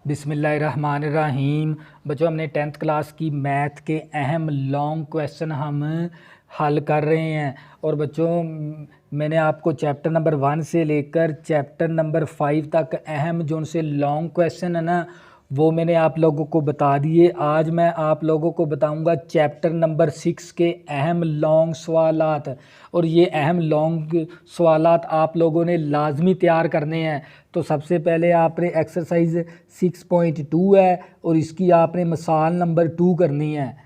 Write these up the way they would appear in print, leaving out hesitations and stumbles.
बिस्मिल्लाहिर्रहमानिर्रहीम। बच्चों, हमने 10th क्लास की मैथ के अहम लॉन्ग क्वेश्चन हम हल कर रहे हैं। और बच्चों, मैंने आपको चैप्टर नंबर 1 से लेकर चैप्टर नंबर 5 तक अहम जो उनसे लॉन्ग क्वेश्चन है ना, वो मैंने आप लोगों को बता दिए। आज मैं आप लोगों को बताऊंगा चैप्टर नंबर 6 के अहम लॉन्ग सवालात। और ये अहम लॉन्ग सवालात आप लोगों ने लाजमी तैयार करने हैं। तो सबसे पहले आपने एक्सरसाइज 6.2 है और इसकी आपने मिसाल नंबर 2 करनी है।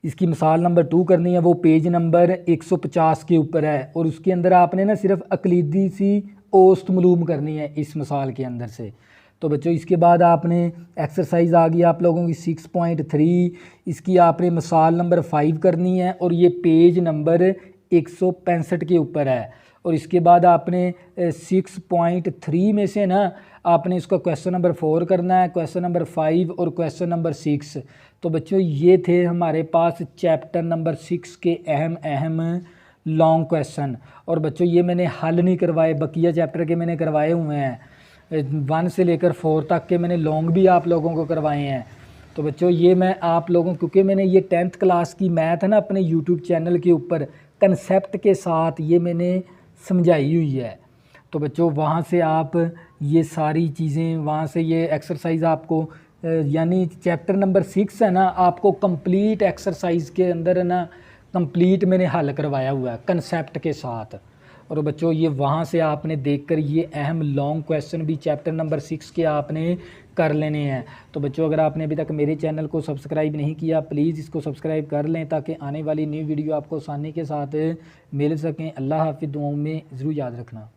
इसकी मिसाल नंबर 2 करनी है, वो पेज नंबर 150 के ऊपर है। और उसके अंदर आपने ना सिर्फ अकलीदी सी औसत मालूम करनी है इस मिसाल के अंदर से। तो बच्चों, इसके बाद आपने एक्सरसाइज आ गई आप लोगों की 6.3। इसकी आपने मिसाल नंबर 5 करनी है और ये पेज नंबर 165 के ऊपर है। और इसके बाद आपने 6.3 में से ना आपने इसका क्वेश्चन नंबर 4 करना है, क्वेश्चन नंबर 5 और क्वेश्चन नंबर 6। तो बच्चों, ये थे हमारे पास चैप्टर नंबर 6 के अहम लॉन्ग क्वेश्चन। और बच्चों, ये मैंने हल नहीं करवाए, बकिया चैप्टर के मैंने करवाए हुए हैं। 1 से लेकर 4 तक के मैंने लॉन्ग भी आप लोगों को करवाए हैं। तो बच्चों, ये मैं आप लोगों, क्योंकि मैंने ये 10th क्लास की मैथ है ना अपने यूट्यूब चैनल के ऊपर कंसेप्ट के साथ ये मैंने समझाई हुई है। तो बच्चों, वहाँ से आप ये सारी चीज़ें, वहाँ से ये एक्सरसाइज आपको यानी चैप्टर नंबर 6 है ना, आपको कंप्लीट एक्सरसाइज के अंदर है ना कंप्लीट मैंने हल करवाया हुआ है कंसेप्ट के साथ। और बच्चों, ये वहाँ से आपने देखकर ये अहम लॉन्ग क्वेश्चन भी चैप्टर नंबर 6 के आपने कर लेने हैं। तो बच्चों, अगर आपने अभी तक मेरे चैनल को सब्सक्राइब नहीं किया, प्लीज़ इसको सब्सक्राइब कर लें ताकि आने वाली न्यू वीडियो आपको आसानी के साथ मिल सकें। अल्लाह हाफिज़। दुआओं में ज़रूर याद रखना।